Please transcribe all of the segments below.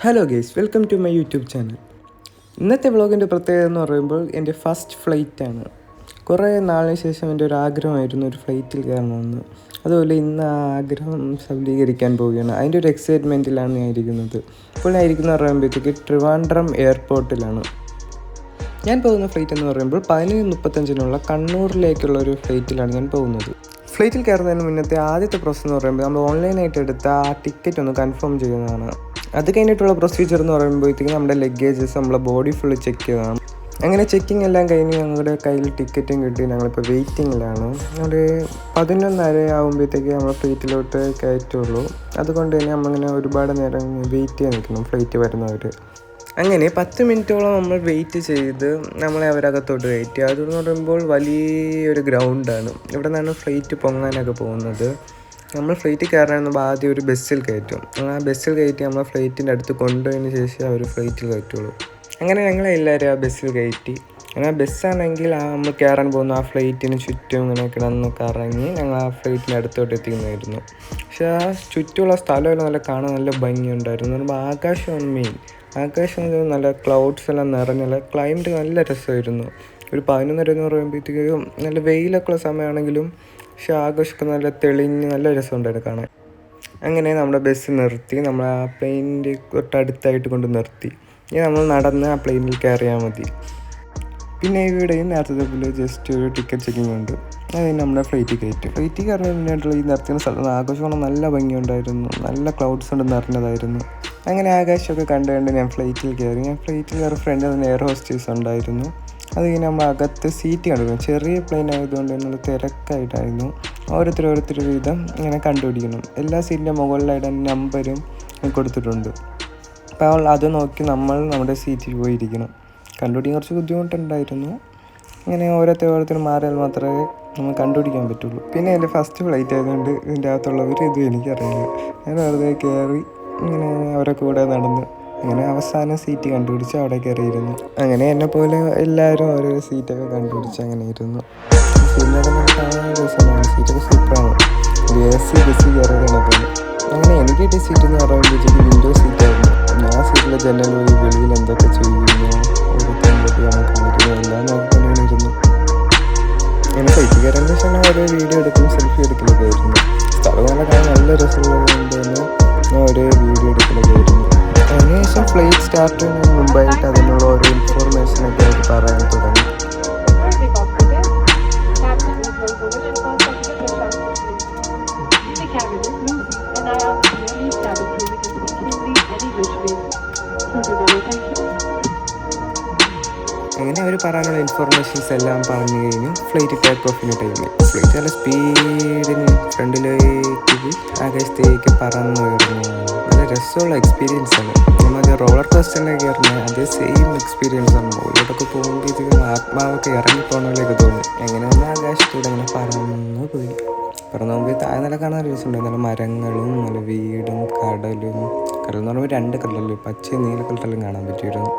Hello guys, welcome to my YouTube channel. ഇന്നത്തെ വ്ളോഗിൻ്റെ പ്രത്യേകത എന്ന് പറയുമ്പോൾ എൻ്റെ ഫസ്റ്റ് ഫ്ലൈറ്റാണ്. കുറേ നാളിന് ശേഷം എൻ്റെ ഒരു ആഗ്രഹമായിരുന്നു ഒരു ഫ്ലൈറ്റിൽ കയറണമെന്ന്. അതുപോലെ ഇന്ന് ആ ആഗ്രഹം സഫലീകരിക്കാൻ പോവുകയാണ്. അതിൻ്റെ ഒരു എക്സൈറ്റ്മെൻറ്റിലാണ് ഞാൻ ഇരിക്കുന്നത്. ഇപ്പോൾ ഞാൻ ഇരിക്കുന്ന പറയുമ്പോഴത്തേക്ക് ട്രിവാൻഡ്രം എയർപോർട്ടിലാണ്. ഞാൻ പോകുന്ന ഫ്ലൈറ്റ് എന്ന് പറയുമ്പോൾ 11:35 കണ്ണൂരിലേക്കുള്ള ഒരു ഫ്ലൈറ്റിലാണ് ഞാൻ പോകുന്നത്. ഫ്ലൈറ്റിൽ കയറുന്നതിന് മുന്നത്തെ ആദ്യത്തെ പ്രോസസ്സ് എന്ന് പറയുമ്പോൾ നമ്മൾ ഓൺലൈനായിട്ട് എടുത്ത ആ ടിക്കറ്റ് ഒന്ന് കൺഫേം ചെയ്യുന്നതാണ്. അത് കഴിഞ്ഞിട്ടുള്ള പ്രൊസീജിയർ എന്ന് പറയുമ്പോഴത്തേക്കും നമ്മുടെ ലഗേജസ് നമ്മളെ ബോഡി ഫുള്ള് ചെക്ക് ചെയ്യണം. അങ്ങനെ ചെക്കിംഗ് എല്ലാം കഴിഞ്ഞ് ഞങ്ങളുടെ കയ്യിൽ ടിക്കറ്റും കിട്ടി. ഞങ്ങളിപ്പോൾ വെയിറ്റിങ്ങിലാണ്. ഒരു 11:30 ആകുമ്പോഴത്തേക്ക് നമ്മൾ ഫ്ലൈറ്റിലോട്ട് കയറ്റുള്ളൂ. അതുകൊണ്ട് തന്നെ നമ്മളിങ്ങനെ ഒരുപാട് നേരം വെയിറ്റ് ചെയ്യാൻ നിൽക്കണം ഫ്ലൈറ്റ് വരുന്നവർ. അങ്ങനെ 10 മിനിറ്റോളം നമ്മൾ വെയിറ്റ് ചെയ്ത് നമ്മളെ അവരകത്തോട്ട് കയറ്റി. അതെന്ന് പറയുമ്പോൾ വലിയൊരു ഗ്രൗണ്ടാണ്. ഇവിടെ നിന്നാണ് ഫ്ലൈറ്റ് പൊങ്ങാനൊക്കെ പോകുന്നത്. നമ്മൾ ഫ്ലൈറ്റ് കയറാൻ ആദ്യം ഒരു ബസ്സിൽ കയറ്റും. ആ ബസ്സിൽ കയറ്റി നമ്മൾ ഫ്ലൈറ്റിൻ്റെ അടുത്ത് കൊണ്ടുപോയതിന് ശേഷം അവർ ഫ്ലൈറ്റിൽ കയറ്റുള്ളൂ. അങ്ങനെ ഞങ്ങളെല്ലാവരും ആ ബസ്സിൽ കയറ്റി. അങ്ങനെ ബസ്സാണെങ്കിൽ നമ്മൾ കയറാൻ പോകുന്ന ആ ഫ്ലൈറ്റിന് ചുറ്റും ഇങ്ങനെ കിടന്ന് കറങ്ങി ഞങ്ങൾ ആ ഫ്ലൈറ്റിൻ്റെ അടുത്തോട്ട് എത്തിക്കുന്നതായിരുന്നു. പക്ഷേ ആ ചുറ്റുമുള്ള സ്ഥലമെല്ലാം കാണാൻ നല്ല ഭംഗിയുണ്ടായിരുന്നു. പറയുമ്പോൾ ആകാശമാണ് മെയിൻ. ആകാശം നല്ല ക്ലൗഡ്സ് എല്ലാം നിറഞ്ഞുള്ള ക്ലൈമറ്റ് നല്ല രസമായിരുന്നു. ഒരു 11:30 എന്ന് പറയുമ്പോഴത്തേക്കും നല്ല വെയിലൊക്കെ ഉള്ള സമയമാണെങ്കിലും പക്ഷേ ആകാശമൊക്കെ നല്ല തെളിഞ്ഞ് നല്ല രസമുണ്ടായിരുന്നു കാണാൻ. അങ്ങനെ നമ്മുടെ ബസ് നിർത്തി. നമ്മൾ ആ പ്ലെയിനിൻ്റെ തൊട്ടടുത്തായിട്ട് കൊണ്ട് നിർത്തി. ഇനി നമ്മൾ നടന്ന് ആ പ്ലെയിനിൽ കയറിയാൽ മതി. പിന്നെ ഇവിടെയും നേരത്തെ പോലെ ജസ്റ്റ് ഒരു ടിക്കറ്റ് ചെക്കിംഗ് ഉണ്ട്. അത് നമ്മുടെ ഫ്ലൈറ്റ് കയറ്റും. ഫ്ലൈറ്റ് കയറുന്നതിന് മുന്നായിട്ടുള്ള ഈ നിർത്തുന്ന സ്ഥലത്ത് ആകാശം നല്ല ഭംഗിയുണ്ടായിരുന്നു. നല്ല ക്ലൗഡ്സ് കൊണ്ട് നിറഞ്ഞതായിരുന്നു. അങ്ങനെ ആകാശമൊക്കെ കണ്ടുകൊണ്ട് ഞാൻ ഫ്ലൈറ്റിൽ കയറി. ഫ്ലൈറ്റിൽ കയറി ഫ്രണ്ടിൽ നിന്ന് എയർ ഹോസ്റ്റേഴ്സ് ഉണ്ടായിരുന്നു. അത് കഴിഞ്ഞ് നമ്മൾ അകത്ത് സീറ്റ് കണ്ടുപിടിക്കണം. ചെറിയ പ്ലെയിൻ ആയതുകൊണ്ട് എന്നുള്ള തിരക്കായിട്ടായിരുന്നു. ഓരോരുത്തർ വീതം ഇങ്ങനെ കണ്ടുപിടിക്കണം. എല്ലാ സീറ്റിൻ്റെ മുകളിലായിട്ട് നമ്പരും കൊടുത്തിട്ടുണ്ട്. അപ്പോൾ അത് നോക്കി നമ്മൾ നമ്മുടെ സീറ്റിൽ പോയിരിക്കണം. കണ്ടുപിടിക്കാൻ കുറച്ച് ബുദ്ധിമുട്ടുണ്ടായിരുന്നു. ഇങ്ങനെ ഓരോരുത്തർ മാറിയാൽ മാത്രമേ നമ്മൾ കണ്ടുപിടിക്കാൻ പറ്റുള്ളൂ. പിന്നെ എൻ്റെ ഫസ്റ്റ് ഫ്ലൈറ്റ് ആയതുകൊണ്ട് ഇതിൻ്റെ അകത്തുള്ളവർ ഇതും എനിക്കറിയില്ല. ഞാൻ വെറുതെ കയറി ഇങ്ങനെ അവരെ കൂടെ നടന്ന് അങ്ങനെ അവസാനം സീറ്റ് കണ്ടുപിടിച്ച് അവിടെ കയറിയിരുന്നു. അങ്ങനെ എന്നെപ്പോലെ എല്ലാവരും ഓരോരോ സീറ്റൊക്കെ കണ്ടുപിടിച്ച് അങ്ങനെ ഇരുന്നു. സീറ്റിനൊക്കെ നമുക്ക് കാണാൻ രസമാണ്. സീറ്റൊക്കെ സൂപ്പറാണ്. ഒരു AC ബസ്സിൽ കയറിയതാണ് പോലെ. അങ്ങനെ എനിക്ക് കിട്ടിയ സീറ്റ് എന്ന് പറയുമ്പോഴത്തേക്ക് വിൻഡോ സീറ്റായിരുന്നു. ഞാൻ സീറ്റിലെ ജനൽ വഴി വെളിയിൽ എന്തൊക്കെ ചെയ്യുന്നു, എന്തൊക്കെയാണ് കാണിക്കുന്നത് എല്ലാം നോക്കിക്കൊണ്ടിങ്ങനെ ഇരുന്നു. അങ്ങനെ ഫ്ലൈറ്റ് കയറിയതിന് ശേഷം ഓരോ വീഡിയോ എടുക്കും, സെൽഫി എടുക്കലൊക്കെ ആയിരുന്നു. സ്ഥലം കാണാൻ നല്ല രസമുള്ളതുകൊണ്ട് തന്നെ ഞാൻ ഓരോ വീഡിയോ എടുക്കലൊക്കെ ആയിരുന്നു. അതിനുശേഷം ഫ്ലൈറ്റ് സ്റ്റാർട്ട് ചെയ്യുന്നതിന് മുമ്പായിട്ട് അതിനുള്ള ഓരോ ഇൻഫോർമേഷനൊക്കെ ആയിട്ട് പറയാൻ തുടങ്ങി. അങ്ങനെ അവർ പറയാനുള്ള ഇൻഫോർമേഷൻസ് എല്ലാം പറഞ്ഞു കഴിഞ്ഞു. ഫ്ലൈറ്റ് ടേക്ക് ഓഫിന് ടൈമിൽ ഫ്ലൈറ്റ് നല്ല സ്പീഡിന് ഫ്രണ്ടിലേക്ക് ആകാശത്തേക്ക് പറന്നു വരുന്നു. നല്ല രസമുള്ള എക്സ്പീരിയൻസ് ആണ്. നമ്മൾ റോളർ കോസ്റ്ററിനെ കയറുന്ന അതേ സെയിം എക്സ്പീരിയൻസ് ആണ്. മുകളിലോട്ടൊക്കെ പോകുമ്പോഴത്തേക്കും ആത്മാവൊക്കെ ഇറങ്ങിപ്പോകണമല്ലേക്ക് തോന്നി. എങ്ങനെ ഒന്ന് ആകാശത്തൂടെ അങ്ങനെ പറന്നു പോയി. പറന്നു പോകുമ്പോൾ താഴെ നല്ല കാണാൻ രസമുണ്ട്. നല്ല മരങ്ങളും നല്ല വീടും കടലും. കടൽ എന്ന് പറയുമ്പോൾ 2 കടലല്ലേ, പച്ചയും നീല കളറിലും കാണാൻ പറ്റുമായിരുന്നു.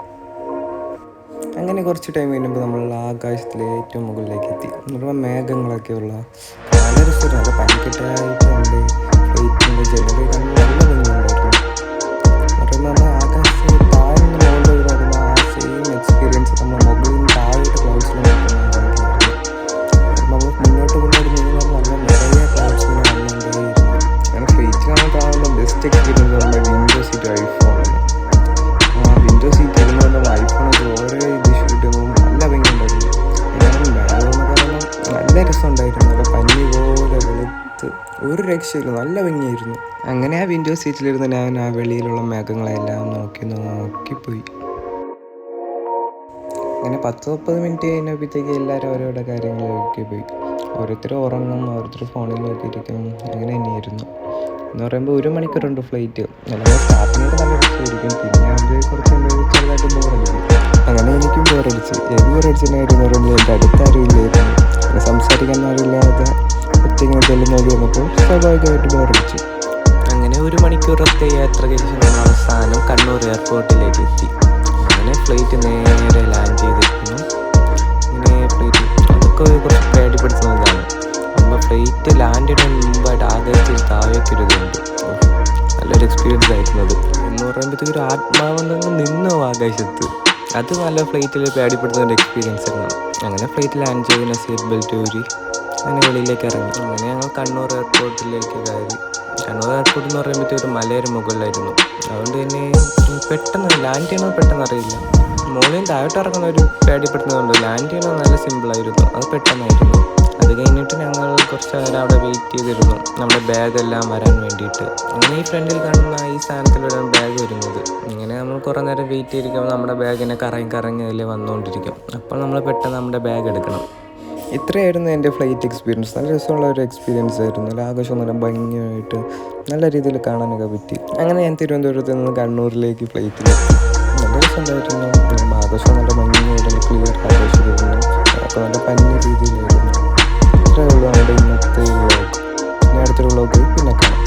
അങ്ങനെ കുറച്ച് ടൈം കഴിയുമ്പോൾ നമ്മൾ ആകാശത്തിലെ ഏറ്റവും മുകളിലേക്ക് എത്തി. എന്ന് പറയുമ്പോൾ മേഘങ്ങളൊക്കെ ഉള്ള നല്ല രസമായിരുന്നു. അത് പനിക്കെട്ടായിട്ടുണ്ട്. ഫ്ലൈറ്റിൻ്റെ ജനല് നല്ല ഭംഗിയുണ്ടായിരുന്നു. പറയുമ്പോൾ നമ്മൾ ആകാശത്തിൽ താഴെ നിന്ന് മുകളിൽ വരുന്ന ആ സെയിം എക്സ്പീരിയൻസ് നമ്മൾ മുകളിൽ നിന്ന് താഴോട്ട് ക്ലൗഡ്സിൽ നോക്കുന്നതായിരുന്നു. നമ്മൾ മുന്നോട്ട് നീങ്ങുമ്പോൾ നല്ല നിറയെ ക്ലൗഡ്സിനെ വന്നുകൊണ്ടേയിരുന്നു. അങ്ങനെ ഫ്ലൈറ്റിലാണ് കാണുന്ന ബെസ്റ്റ് എക്സ്പീരിയൻസ് നമ്മുടെ വിൻഡോ സീറ്റ് ഐഫോണാണ്. വിൻഡോ സീറ്റ് ഇരുന്നുകൊണ്ട് ഐഫോണൊക്കെ ഓരോ നല്ല ഭംഗിയുണ്ടായിരുന്നു. നല്ല രസമുണ്ടായിരുന്നു. നല്ല പനി പോലെ വെളുത്ത് ഒരു രക്ഷയില്ല, നല്ല ഭംഗിയായിരുന്നു. അങ്ങനെ ആ വിൻഡോ സീറ്റിലിരുന്ന് ഞാൻ ആ വെളിയിലുള്ള മേഘങ്ങളെല്ലാം നോക്കിപ്പോയി. അങ്ങനെ 10-30 മിനിറ്റ് കഴിഞ്ഞപ്പോഴത്തേക്ക് എല്ലാവരും ഓരോരോ കാര്യങ്ങളിലേക്ക് പോയി. ഓരോരുത്തർ ഉറങ്ങും, ഓരോരുത്തർ ഫോണിൽ നോക്കിയിരിക്കും. അങ്ങനെ തന്നെയായിരുന്നു. എന്ന് പറയുമ്പോൾ 1 മണിക്കൂറുണ്ട് ഫ്ലൈറ്റ്. അല്ലെങ്കിൽ സ്റ്റാർട്ടിങ്ങിൽ നല്ല രസമായിരിക്കും. പിന്നെ അത് കുറച്ച് ചെറുതായിട്ട് ബോറടിക്കും. അങ്ങനെ എനിക്കും ബോറടിച്ച്. ബോറടിച്ചതിനായിരുന്നു പറയുമ്പോൾ എൻ്റെ അടുത്താരും ഇല്ലായിരുന്നു. അങ്ങനെ സംസാരിക്കാൻ ആരുമില്ലാതെ ഒറ്റങ്ങനെ ചെല്ലുന്നത് വന്നപ്പോൾ സ്വാഭാവികമായിട്ട് ബോറടിച്ചു. അങ്ങനെ 1 മണിക്കൂറത്തെ യാത്രയ്ക്ക് ശേഷം നമ്മൾ അവസാനം കണ്ണൂർ എയർപോർട്ടിലേക്ക് എത്തി. അങ്ങനെ ഫ്ലൈറ്റ് നേരെ ലാൻഡ് ചെയ്തിരുന്നു. ഇങ്ങനെ ഫ്ലൈറ്റ് അതൊക്കെ കുറച്ച് പേടിപ്പെടുത്തുന്നതാണ്. നമ്മൾ ഫ്ലൈറ്റ് ലാൻഡ് ചെയ്യുന്നതിന് മുമ്പായിട്ട് ആകാശത്തിൽ താഴേക്കൊരിതുണ്ട്. നല്ലൊരു എക്സ്പീരിയൻസ് ആയിരുന്നു അത്. എന്ന് പറയുമ്പോഴത്തേക്ക് ഒരു ആത്മാവെന്നങ്ങ് നിന്നോ ആകാശത്ത്. അത് നല്ല ഫ്ലൈറ്റിൽ പേടിപ്പെടുത്തുന്ന ഒരു എക്സ്പീരിയൻസ് ആയിരുന്നു. അങ്ങനെ ഫ്ലൈറ്റ് ലാൻഡ് ചെയ്ത് സീറ്റ് ബെൽറ്റ് ഊരി അങ്ങനെ വെളിയിലേക്ക് ഇറങ്ങി. അങ്ങനെ ഞങ്ങൾ കണ്ണൂർ എയർപോർട്ടിലേക്ക് കയറി. കണ്ണൂർ എയർപോർട്ട് എന്ന് പറയുമ്പോഴത്തേക്ക് ഒരു മലയുടെ മുകളിലായിരുന്നു. അതുകൊണ്ട് തന്നെ പെട്ടെന്ന് ലാൻഡ് ചെയ്യണമെന്ന് പെട്ടെന്ന് അറിയില്ല. മുകളിൽ താഴോട്ട് ഇറങ്ങുന്ന ഒരു പേടിപ്പെടുത്തുന്നുണ്ട്. ലാൻഡ് ചെയ്യണത് നല്ല സിമ്പിളായിരുന്നു, അത് പെട്ടെന്നായിരുന്നു. അത് കഴിഞ്ഞിട്ട് ഞങ്ങൾ കുറച്ച് നേരം അവിടെ വെയിറ്റ് ചെയ്തിരുന്നു നമ്മുടെ ബാഗെല്ലാം വരാൻ വേണ്ടിയിട്ട്. അങ്ങനെ ഈ ഫ്രണ്ടിൽ കാണുന്ന ഈ സ്ഥാനത്തിലൂടെയാണ് ബാഗ് വരുന്നത്. ഇങ്ങനെ നമ്മൾ കുറേ നേരം വെയിറ്റ് ചെയ്തിരിക്കുമ്പോൾ നമ്മുടെ ബാഗിനെ കറങ്ങി അതിൽ വന്നുകൊണ്ടിരിക്കും. അപ്പോൾ നമ്മൾ പെട്ടെന്ന് നമ്മുടെ ബാഗ് എടുക്കണം. ഇത്രയായിരുന്നു എൻ്റെ ഫ്ലൈറ്റ് എക്സ്പീരിയൻസ്. നല്ല രസമുള്ള ഒരു എക്സ്പീരിയൻസ് ആയിരുന്നു. നല്ല ആകാശം നല്ല ഭംഗിയായിട്ട് നല്ല രീതിയിൽ കാണാനൊക്കെ പറ്റി. അങ്ങനെ ഞാൻ തിരുവനന്തപുരത്ത് നിന്ന് കണ്ണൂരിലേക്ക് ഫ്ലൈറ്റിൽ നല്ല രസമുണ്ടായിരുന്നു. ആകാശം നല്ല ഭംഗിയായിട്ട് ക്ലിയർ ആകാശമായിരുന്നു. അപ്പോൾ നല്ല പഞ്ഞ രീതിയിലായിരുന്നു. ഇത്രയേ ഉള്ളൂ നമ്മുടെ ഇന്നത്തെ വ്ളോഗ്. ഇനി അടുത്തൊരു വ്ളോഗ് പിന്നെ കാണാം.